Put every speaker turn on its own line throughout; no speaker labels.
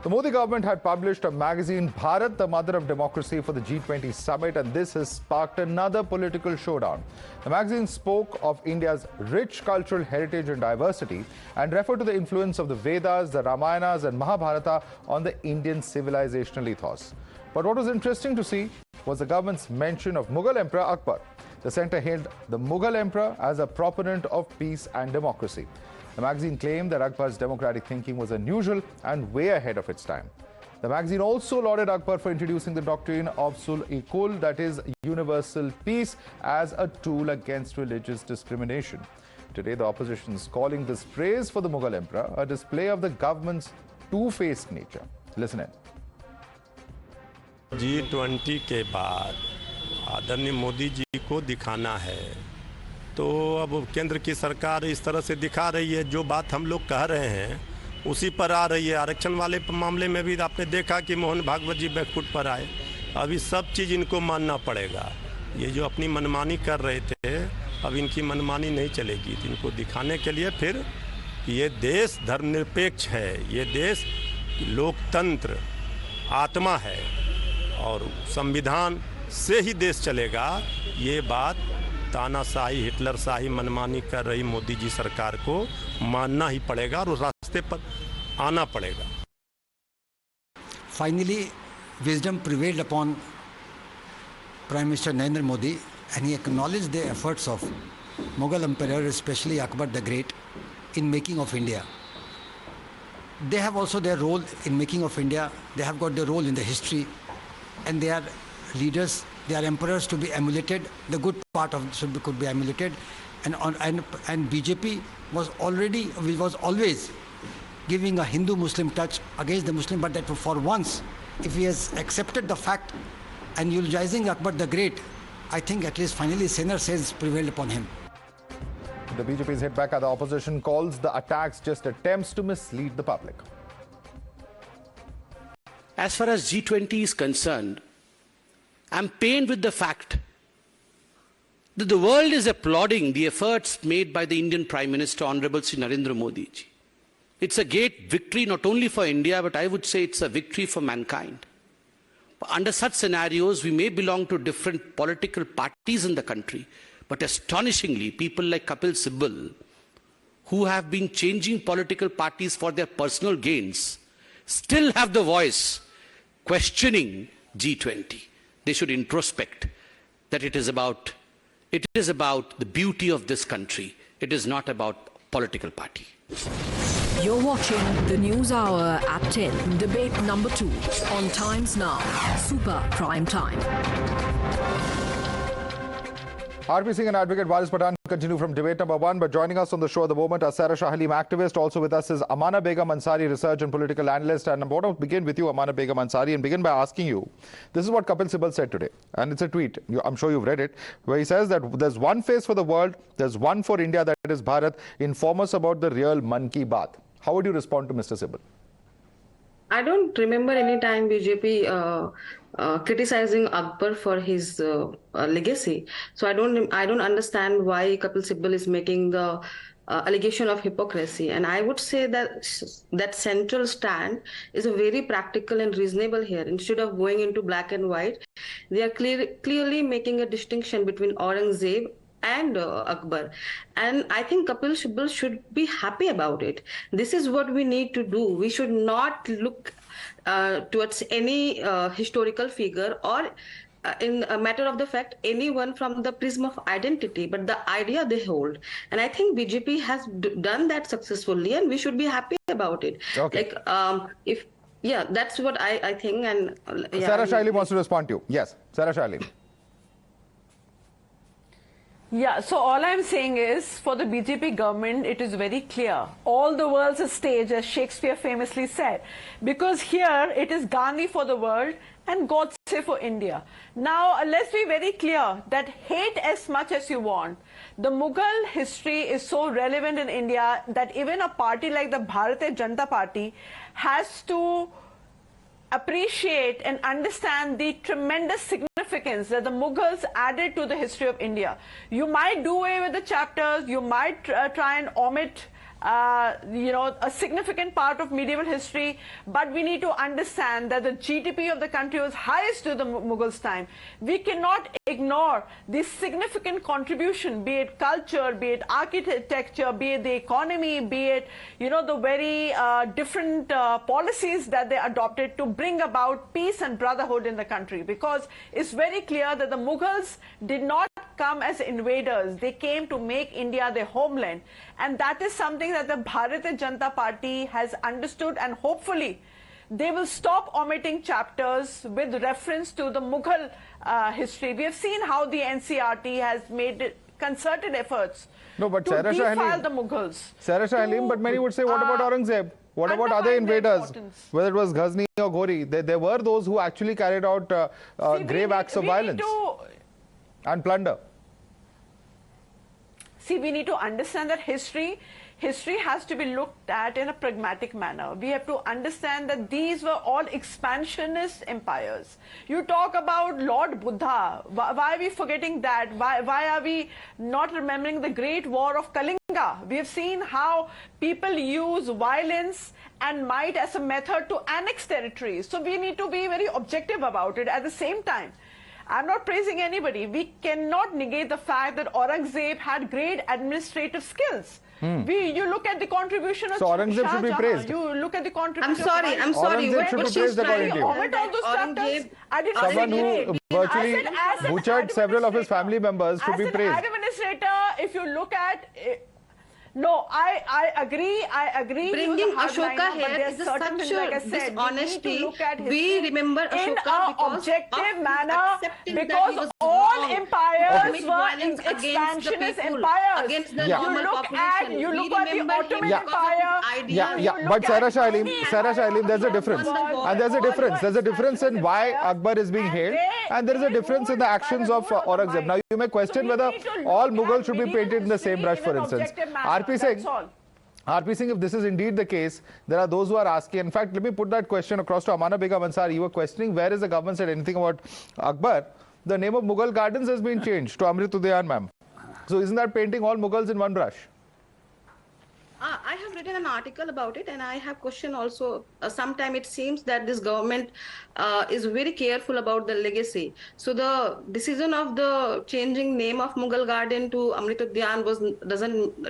The Modi government had published a magazine, Bharat, the Mother of Democracy, for the G20 summit, and this has sparked another political showdown. The magazine spoke of India's rich cultural heritage and diversity and referred to the influence of the Vedas, the Ramayanas and Mahabharata on the Indian civilizational ethos. But what was interesting to see was the government's mention of Mughal Emperor Akbar. The centre hailed the Mughal Emperor as a proponent of peace and democracy. The magazine claimed that Akbar's democratic thinking was unusual and way ahead of its time. The magazine also lauded Akbar for introducing the doctrine of sul-e-kul, that is, universal peace, as a tool against religious discrimination. Today, the opposition is calling this praise for the Mughal Emperor a display of the government's two-faced nature. Listen in.
G20 के बाद आदरणीय मोदी जी को दिखाना है, तो अब केंद्र की सरकार इस तरह से दिखा रही है, जो बात हम लोग कह रहे हैं उसी पर आ रही है। आरक्षण वाले मामले में भी आपने देखा कि मोहन भागवत जी बैकफुट पर आए। अभी सब चीज़ इनको मानना पड़ेगा। ये जो अपनी मनमानी कर रहे थे, अब इनकी मनमानी नहीं चलेगी। इनको दिखाने के लिए फिर ये देश धर्मनिरपेक्ष है, ये देश लोकतंत्र आत्मा है और संविधान से ही देश चलेगा। ये बात तानाशाही, हिटलरशाही मनमानी कर रही मोदी जी सरकार को मानना ही पड़ेगा और उस रास्ते पर आना पड़ेगा।
Finally, wisdom prevailed upon Prime Minister Narendra Modi, and he acknowledged the efforts of Mughal Emperor, especially Akbar the Great, in making of India. They have also their role in making of India. They have got their role in the history, and they are leaders. They are emperors to be emulated. The good part of could be emulated, and BJP was always giving a Hindu-Muslim touch against the Muslim. But that for once, if he has accepted the fact and eulogizing Akbar the Great, I think at least finally saner sense prevailed upon him.
The BJP's hit back at the opposition calls the attacks just attempts to mislead the public.
As far as G20 is concerned, I'm pained with the fact that the world is applauding the efforts made by the Indian Prime Minister, Honorable Sri Narendra Modi ji. It's a great victory not only for India, but I would say it's a victory for mankind. Under such scenarios, we may belong to different political parties in the country, but astonishingly, people like Kapil Sibal, who have been changing political parties for their personal gains, still have the voice questioning G20. They should introspect that it is about the beauty of this country. It is not about political party.
You're watching the News Hour at 10, debate number 2 on Times Now, Super Prime Time.
RP Singh and Advocate Waris Pathan continue from debate number 1, but joining us on the show at the moment are Sarah Shah Halim, activist. Also with us is Amana Begum Ansari, research and political analyst. And I want to begin with you, Amana Begum Ansari, and begin by asking you, this is what Kapil Sibal said today, and it's a tweet, I'm sure you've read it, where he says that there's one face for the world, there's one for India, that is Bharat. Inform us about the real Man Ki Baat. How would you respond to Mr. Sibal?
I don't remember any time BJP criticizing Akbar for his legacy. So I don't understand why Kapil Sibal is making the allegation of hypocrisy. And I would say that that central stand is a very practical and reasonable here. Instead of going into black and white, they are clearly making a distinction between Aurangzeb and Akbar. And I think Kapil Sibal should be happy about it. This is what we need to do. We should not look towards any historical figure or in a matter of the fact, anyone from the prism of identity, but the idea they hold. And I think BJP has done that successfully, and we should be happy about it.
Okay.
Like, that's what I think. And
Sarah Shah Halim wants to respond to you. Yes, Sarah Shah Halim.
Yeah, so all I'm saying is, for the BJP government, it is very clear. All the world's a stage, as Shakespeare famously said. Because here, it is Gandhi for the world and Godse for India. Now, let's be very clear that hate as much as you want. The Mughal history is so relevant in India that even a party like the Bharatiya Janata Party has to appreciate and understand the tremendous significance that the Mughals added to the history of India. You might do away with the chapters, you might try and omit a significant part of medieval history, but we need to understand that the GDP of the country was highest during the Mughals' time. We cannot ignore the significant contribution, be it culture, be it architecture, be it the economy, be it, the very different policies that they adopted to bring about peace and brotherhood in the country. Because it's very clear that the Mughals did not come as invaders. They came to make India their homeland. And that is something that the Bharatiya Janata Party has understood, and hopefully they will stop omitting chapters with reference to the Mughal history. We have seen how the NCRT has made concerted efforts to defile the Mughals.
Sarah Shalim, but many would say, what about Aurangzeb? What about other invaders? Whether it was Ghazni or Ghori, there were those who actually carried out grave acts of violence and plunder.
See, we need to understand that history has to be looked at in a pragmatic manner. We have to understand that these were all expansionist empires. You talk about Lord Buddha. Why are we forgetting that? Why are we not remembering the Great War of Kalinga? We have seen how people use violence and might as a method to annex territories. So we need to be very objective about it. At the same time, I'm not praising anybody. We cannot negate the fact that Aurangzeb had great administrative skills. You look at the contribution of
So Aurangzeb should be praised.
You look at the contribution.
I'm sorry.
Aurangzeb should be praised according to you.
Someone
who virtually butchered several of his family members should be praised.
As an administrator, if you look at no, I agree.
Bringing Ashoka here is such a dishonesty. We remember Ashoka
in an objective manner because all empires were expansionist empires. You look at the Ottoman Empire.
But Sarah Shalim, there's a difference. And there's a difference. There's a difference in why Akbar is being hailed, and there is a difference in the actions of Aurangzeb. Now, you may question whether all Mughals should be painted in the same brush, for instance. RP Singh, if this is indeed the case, there are those who are asking. In fact, let me put that question across to Amana Begum Ansari. You were questioning where is the government said anything about Akbar. The name of Mughal Gardens has been changed to Amrit Udayan, ma'am. So isn't that painting all Mughals in one brush?
I have written an article about it, and I have questioned also. Sometimes it seems that this government is very careful about the legacy. So the decision of the changing name of Mughal Garden to Amrit Udyan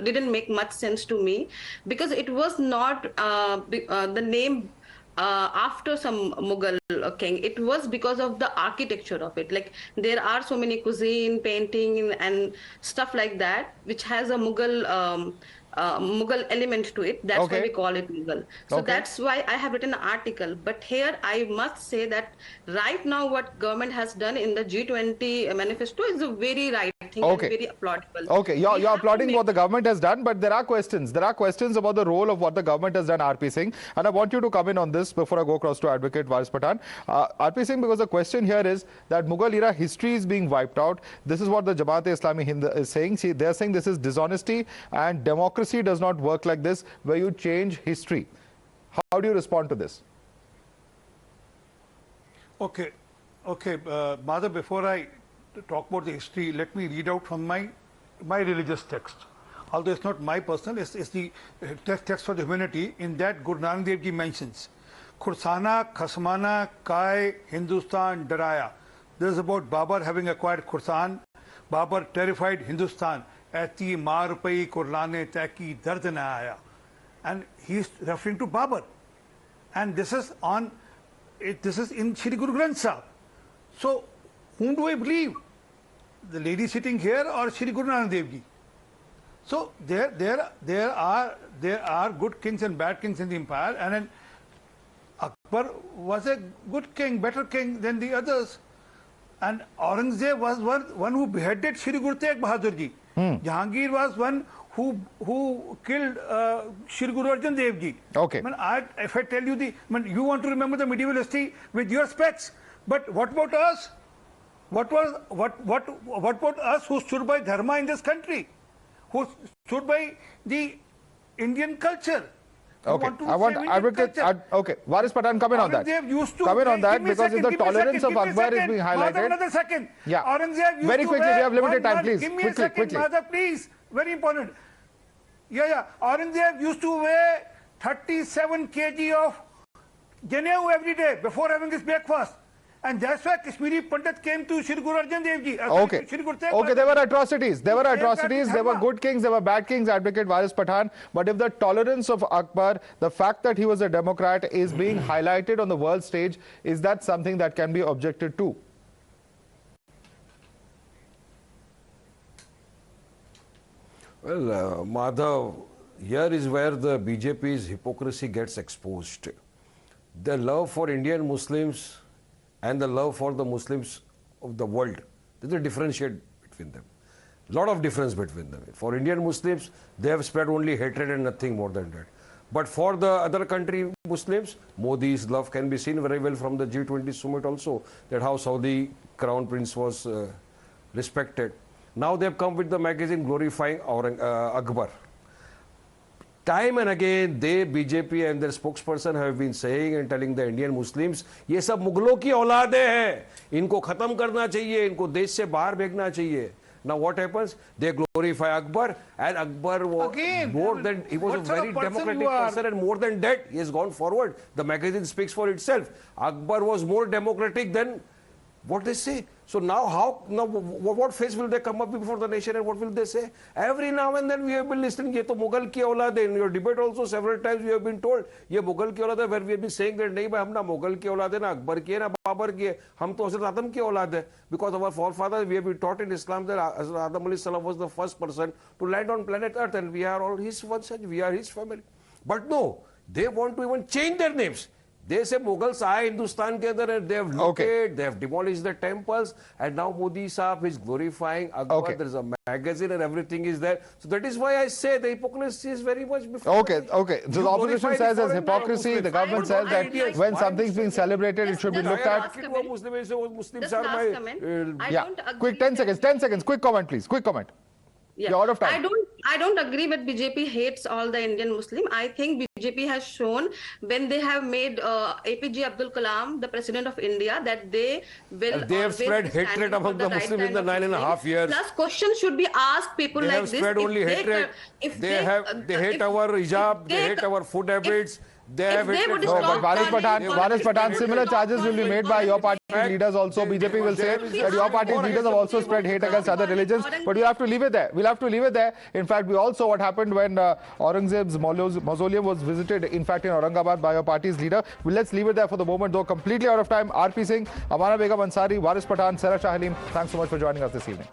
didn't make much sense to me, because it was not the name after some Mughal king. It was because of the architecture of it. Like, there are so many cuisine, painting and stuff like that, which has a Mughal element to it. That's why we call it Mughal. So that's why I have written an article. But here I must say that right now what government has done in the G20 manifesto is a very right thing and very applaudable.
Okay, you're applauding what the government has done, but there are questions. There are questions about the role of what the government has done, RP Singh. And I want you to come in on this before I go across to Advocate Varis Pathan. RP Singh, because the question here is that Mughal era history is being wiped out. This is what the Jamaat-e-Islami Hind is saying. See, they're saying this is dishonesty, and democracy does not work like this, where you change history. How do you respond to this?
Okay, Madhav, before I talk about the history, let me read out from my religious text. Although it's not my personal, it's the text for the humanity. In that, Guru Nanak Dev Ji mentions, Khursana, Khasmana, Kai, Hindustan, Daraya. This is about Babar having acquired Khursan. Babar terrified Hindustan. Ati Marpai Kurlane Taki Dard na aaya. And he is referring to Babar. And this is in Shri Guru Granth Sahib. So, whom do I believe? The lady sitting here or Shri Guru Nanak Dev Ji? So there are good kings and bad kings in the empire, and then Akbar was a good king, better king than the others. And Aurangzeb was one who beheaded Shri Guru Tegh Bahadur Ji. Jahangir was one who killed Shri Guru Arjan Dev Ji.
Okay.
If I tell you you want to remember the medieval history with your specs, but what about us? What about us who stood by dharma in this country, who stood by the Indian culture?
Okay, I want Advocate. Okay, Varis Pathan, come in on that. Come in on that, because if the tolerance of Akbar is being highlighted.
Another second.
Yeah.
Aurangzeb used
very quickly, we have limited time, please.
Give me a second, Madhav, please. Very important. Yeah. Aurangzeb used to weigh 37 kg of Janeau every day before having his breakfast. And that's why Kashmiri Pandit came to Shri Guru Arjan Dev Ji.
Okay, there were atrocities. There were good kings, there were bad kings, Advocate Waris Pathan. But if the tolerance of Akbar, the fact that he was a Democrat is being highlighted on the world stage, is that something that can be objected to?
Well, Madhav, here is where the BJP's hypocrisy gets exposed. The love for Indian Muslims and the love for the Muslims of the world, there's a differentiate between them. A lot of difference between them. For Indian Muslims, they have spread only hatred and nothing more than that. But for the other country Muslims, Modi's love can be seen very well from the G20 summit also, that how Saudi Crown Prince was respected. Now they have come with the magazine glorifying Akbar. Time and again, they, BJP and their spokesperson have been saying and telling the Indian Muslims, ये सब मुगलों की औलादे हैं, इनको खत्म करना चाहिए, इनको देश से बाहर भेजना चाहिए. Now what happens? They glorify Akbar, and Akbar was he was a very democratic person, and more than that, he has gone forward. The magazine speaks for itself. Akbar was more democratic than what they say. So now what face will they come up before the nation, and what will they say? Every now and then we have been listening, ye to Mughal ki aulad hai. In your debate also several times we have been told, ye Mughal ki aulad hai, where we have been saying that nahi bhai, hum na Mughal ki aulad hai, na Akbar ki hai, na Babar ki hai, hum to Hazrat Adam ki aulad hai. Because our forefathers, we have been taught in Islam that Hazrat Adam alayhi salam was the first person to land on planet Earth, and we are all his one such, we are his family. But no, they want to even change their names. They say Mughals aaye Hindustan ke andar and they have looted, they have demolished the temples, and now Modi Saab is glorifying Akbar. There is a magazine and everything is there. So that is why I say the hypocrisy is very much before.
Okay. So the opposition says as hypocrisy, the government says that when something's being celebrated, it should be looked at. Quick, 10 seconds. Quick comment, please. Quick comment.
Yeah.
You're out of time.
I don't agree with BJP hates all the Indian Muslim. I think BJP has shown when they have made APJ Abdul Kalam the president of India that they will.
They have spread hatred among the Muslims in the 9.5 years.
Plus, questions should be asked people like this.
They have spread only hatred. They hate our hijab. They hate our food habits. They have hatred.
But Waris Pathan, similar charges will be made by your party leaders also. BJP will say that your party's leaders have also spread hate against other religions. But we'll have to leave it there. In fact, we all saw what happened when Aurangzeb's mausoleum was visited, in fact, in Aurangabad by your party's leader. Well, let's leave it there for the moment, though. Completely out of time. RP Singh, Amana Begum Ansari, Waris Pathan, Sarah Shah Halim, thanks so much for joining us this evening.